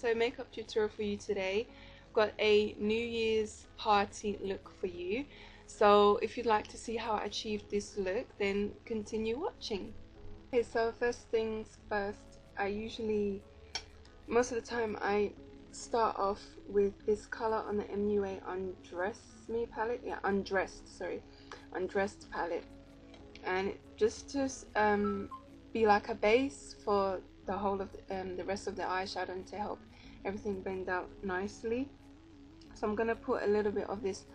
so makeup tutorial for you today. I've got a New Year's party look for you. So if you'd like to see how I achieved this look, then continue watching. Okay, so first things first, most of the time I start off with this color on the MUA Undress Me palette. Yeah, Undressed palette. And just to be like a base for the whole of the rest of the eyeshadow and to help everything blend out nicely. So I'm going to put a little bit of this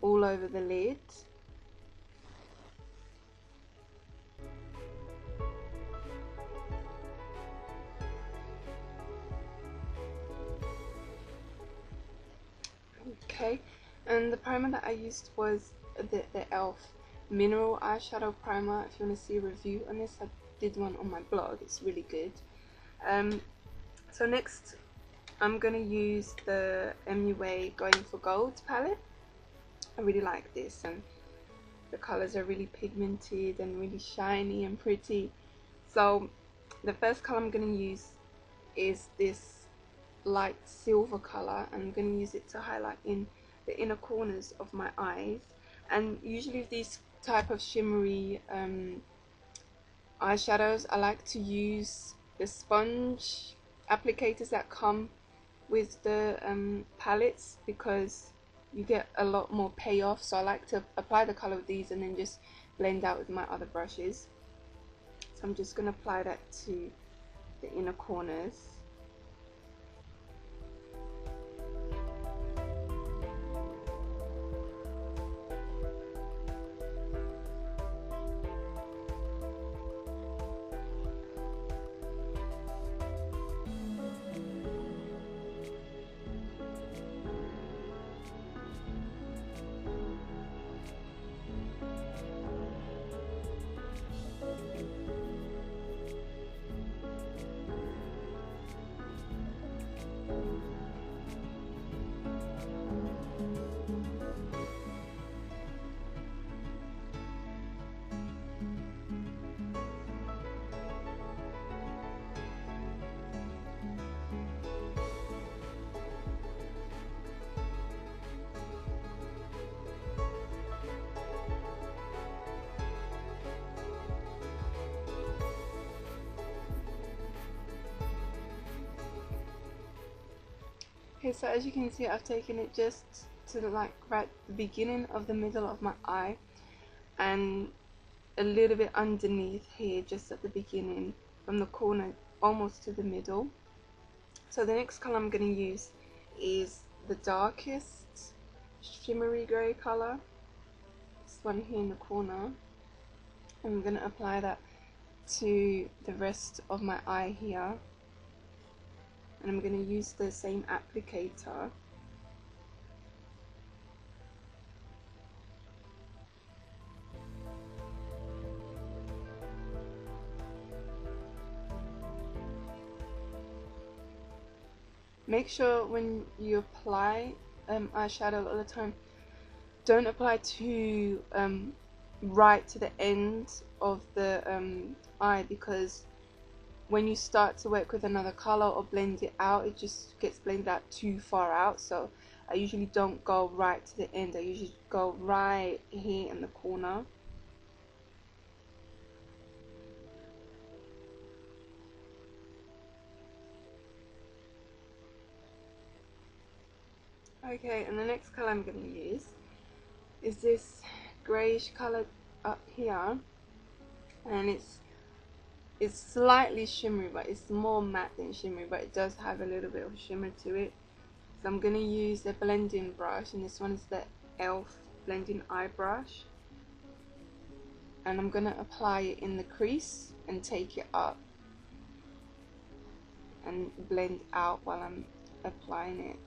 all over the lid. Okay, and the primer that I used was the e.l.f. Mineral Eyeshadow Primer. If you want to see a review on this, I did one on my blog. It's really good. So next I'm going to use the MUA Going for Gold palette. I really like this, and the colors are really pigmented and really shiny and pretty. So the first color I'm going to use is this light silver color, and I'm going to use it to highlight in the inner corners of my eyes. And usually with these type of shimmery eyeshadows, I like to use the sponge applicators that come with the palettes, because you get a lot more payoff. So I like to apply the color with these and then just blend out with my other brushes. So I'm just going to apply that to the inner corners. Okay, so as you can see, I've taken it just to like right the beginning of the middle of my eye and a little bit underneath here, just at the beginning, from the corner almost to the middle. So the next color I'm going to use is the darkest shimmery grey color, this one here in the corner. I'm going to apply that to the rest of my eye here. And I'm going to use the same applicator. Make sure when you apply eyeshadow all the time, don't apply too right to the end of the eye, because when you start to work with another color or blend it out, it just gets blended out too far out. So I usually don't go right to the end, I usually go right here in the corner. Okay, and the next color I'm going to use is this greyish color up here, and it's slightly shimmery, but it's more matte than shimmery, but it does have a little bit of shimmer to it. So I'm going to use the blending brush, and this one is the e.l.f. blending eye brush, and I'm going to apply it in the crease and take it up and blend out while I'm applying it.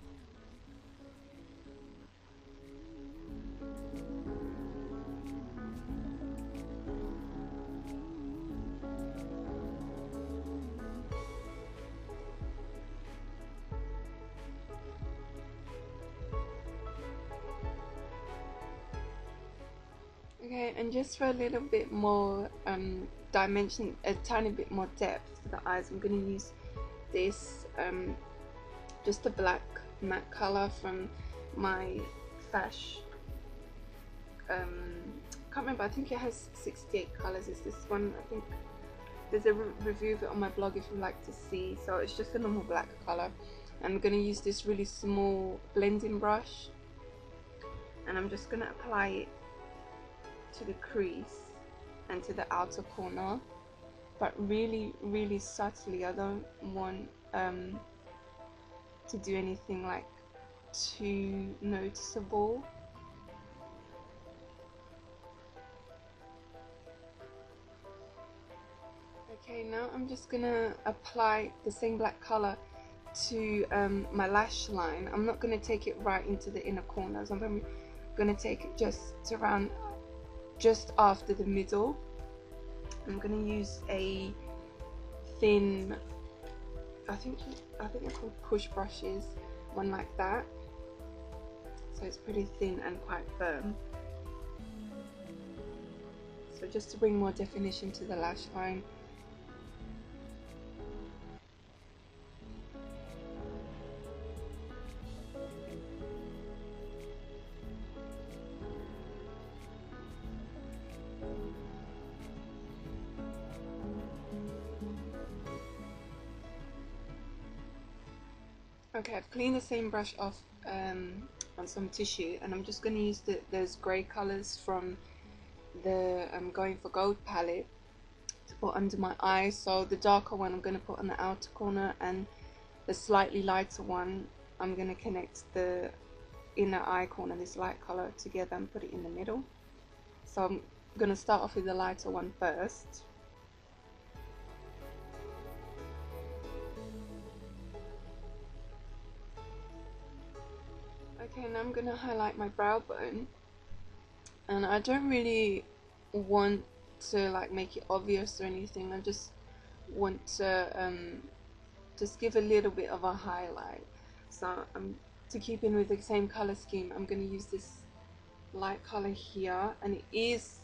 Okay, and just for a little bit more dimension, a tiny bit more depth to the eyes, I'm going to use this just a black matte color from my Fash. Can't remember, I think it has 68 colors. It's this one. I think there's a review of it on my blog if you'd like to see. So it's just a normal black color. I'm going to use this really small blending brush, and I'm just going to apply it to the crease and to the outer corner, but really subtly. I don't want to do anything like too noticeable. Okay, now I'm just gonna apply the same black color to my lash line. I'm not gonna take it right into the inner corners. I'm gonna take it just after the middle. I'm gonna use a thin, I think they're called push brushes, one like that. So it's pretty thin and quite firm. So just to bring more definition to the lash line. Okay, I've cleaned the same brush off on some tissue, and I'm just going to use those grey colours from the Going for Gold palette to put under my eyes. So the darker one I'm going to put on the outer corner, and the slightly lighter one I'm going to connect the inner eye corner, this light colour, together and put it in the middle. So I'm going to start off with the lighter one first. Okay, now I'm going to highlight my brow bone, and I don't really want to like make it obvious or anything. I just want to just give a little bit of a highlight. So to keep in with the same color scheme, I'm going to use this light color here, and it is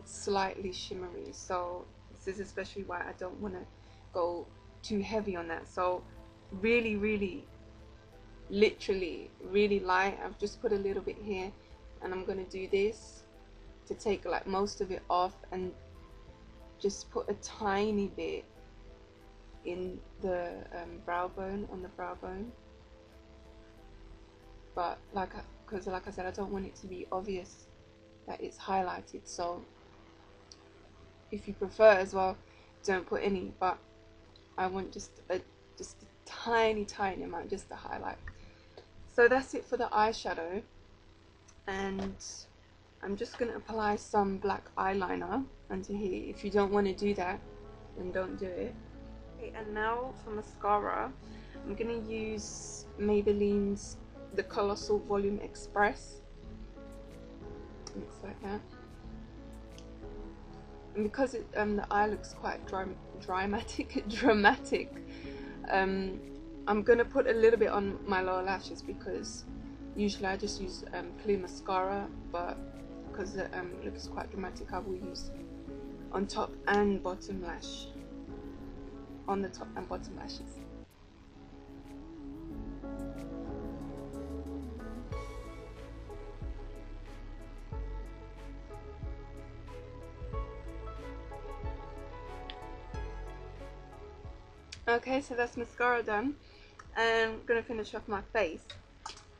slightly shimmery, so this is especially why I don't want to go too heavy on that. So really literally really light. I've just put a little bit here, and I'm going to do this to take like most of it off and just put a tiny bit in the brow bone, on the brow bone. But because like I said, I don't want it to be obvious that it's highlighted. So if you prefer as well, don't put any, but I want just a tiny amount just to highlight. So that's it for the eyeshadow, and I'm just going to apply some black eyeliner under here. If you don't want to do that, then don't do it. Okay, and now for mascara, I'm going to use Maybelline's The Colossal Volume Express. Looks like that. And because the eye looks quite dramatic, I'm going to put a little bit on my lower lashes, because usually I just use clear mascara, but because it looks quite dramatic, I will use on top and bottom lash, on the top and bottom lashes. Okay, so that's mascara done, and I'm going to finish off my face.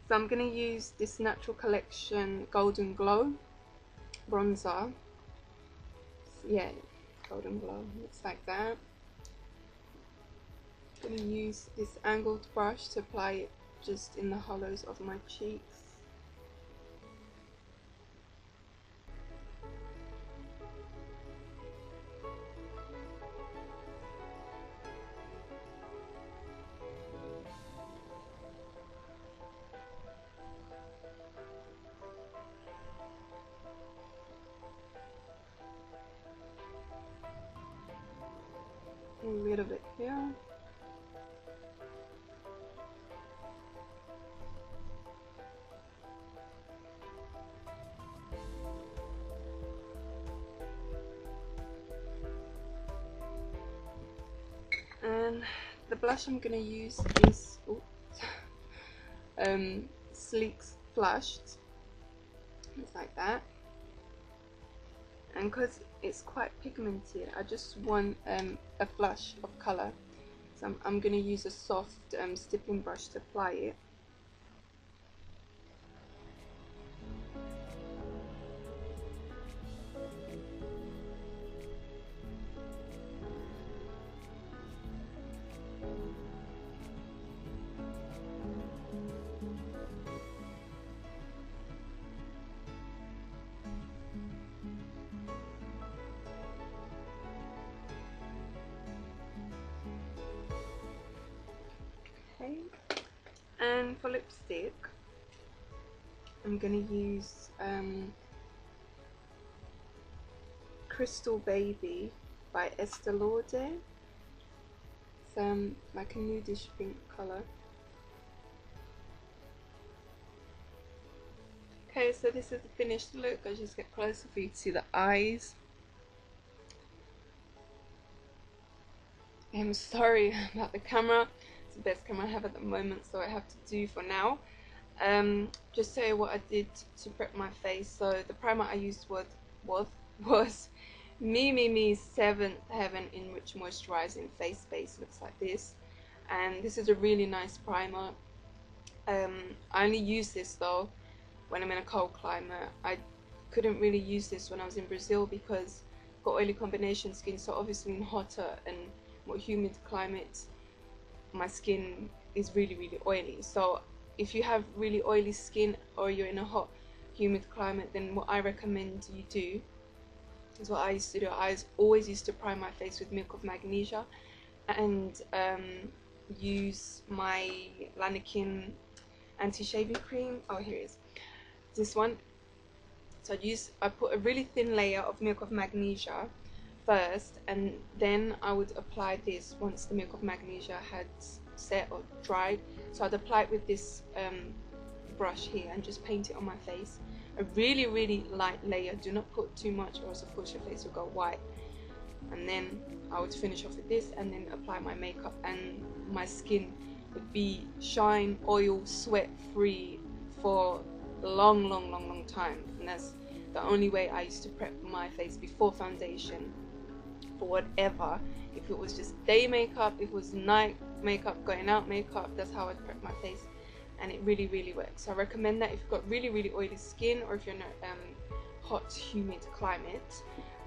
So I'm going to use this Natural Collection Golden Glow bronzer. Yeah, Golden Glow, looks like that. I'm going to use this angled brush to apply it just in the hollows of my cheeks. A little bit here. And the blush I'm going to use is Sleek's Flushed. It's like that. And because it's quite pigmented, I just want a flush of colour. So I'm going to use a soft stippling brush to apply it. Okay. And for lipstick, I'm going to use Crystal Baby by Estee Lauder. It's like a nudish pink colour. Okay, so this is the finished look. I'll just get closer for you to see the eyes. I'm sorry about the camera. It's the best camera I have at the moment, so I have to do for now. Just tell you what I did to prep my face. So the primer I used was Me 7th Heaven Enriched Moisturizing Face Base. Looks like this, and this is a really nice primer. I only use this though when I'm in a cold climate. I couldn't really use this when I was in Brazil because I've got oily combination skin, so obviously in hotter and more humid climates my skin is really oily. So if you have really oily skin or you're in a hot humid climate, then what I recommend you do is what I used to do. I always used to prime my face with milk of magnesia and use my Lanikin anti-shaving cream. Oh, here it is, this one. So I put a really thin layer of milk of magnesia first, and then I would apply this once the milk of magnesia had set or dried. So I'd apply it with this brush here and just paint it on my face. A really light layer. Do not put too much, or else of course your face will go white. And then I would finish off with this and then apply my makeup, and my skin would be shine, oil, sweat free for a long time. And that's the only way I used to prep my face before foundation for whatever. If it was just day makeup, if it was night makeup, going out makeup, that's how I'd prep my face, and it really works. So I recommend that if you've got really oily skin, or if you're in a hot humid climate.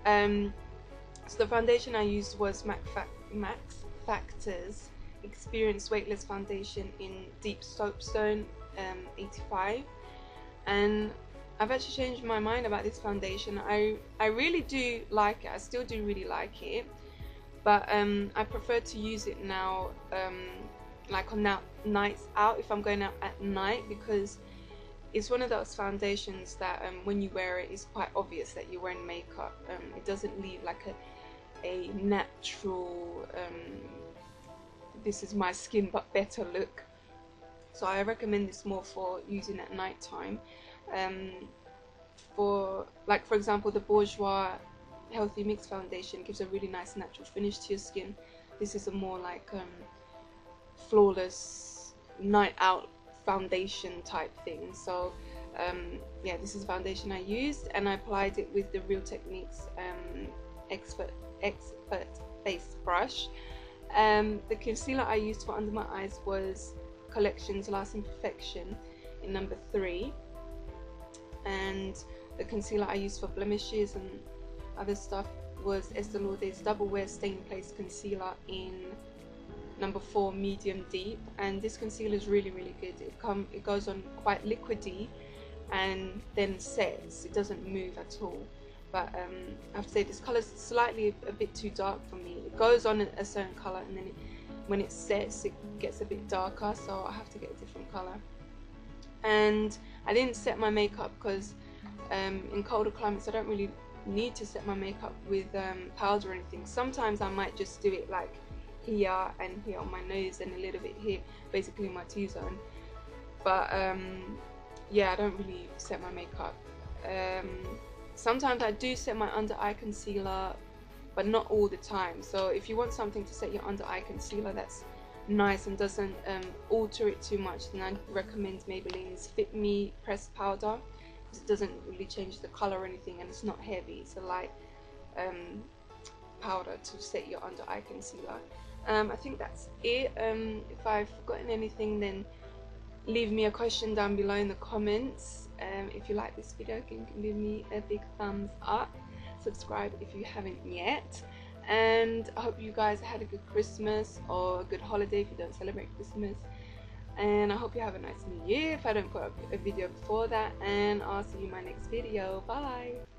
So the foundation I used was Max Factor's Experience Weightless Foundation in Deep Soapstone 85, and I've actually changed my mind about this foundation. I really do like it. I still do really like it, but I prefer to use it now like on nights out, if I'm going out at night, because it's one of those foundations that when you wear it, it's quite obvious that you're wearing makeup. It doesn't leave like a natural this is my skin but better look. So I recommend this more for using at night time. For example, the Bourjois Healthy Mix Foundation gives a really nice natural finish to your skin. This is a more like flawless night out foundation type thing. So yeah, this is a foundation I used, and I applied it with the Real Techniques expert face brush. The concealer I used for under my eyes was Collection's Lasting Perfection in number 3, and the concealer I used for blemishes and other stuff was Estee Lauder's Double Wear Stay in Place Concealer in number 4, medium deep. And this concealer is really good. It goes on quite liquidy and then sets. It doesn't move at all. But I have to say, this colour is slightly a bit too dark for me. It goes on a certain colour, and then when it sets, it gets a bit darker, so I have to get a different colour. And I didn't set my makeup because in colder climates I don't really need to set my makeup with powder or anything. Sometimes I might just do it like here and here on my nose and a little bit here, basically my T-zone. But yeah, I don't really set my makeup. Sometimes I do set my under eye concealer, but not all the time. So if you want something to set your under eye concealer that's nice and doesn't alter it too much, then I recommend Maybelline's Fit Me pressed powder, because it doesn't really change the color or anything, and it's not heavy. It's a light powder to set your under eye concealer. I think that's it. If I've forgotten anything, then leave me a question down below in the comments. If you like this video, you can give me a big thumbs up. Subscribe if you haven't yet. And I hope you guys had a good Christmas or a good holiday if you don't celebrate Christmas. And I hope you have a nice new year if I don't put up a video before that. And I'll see you in my next video. Bye!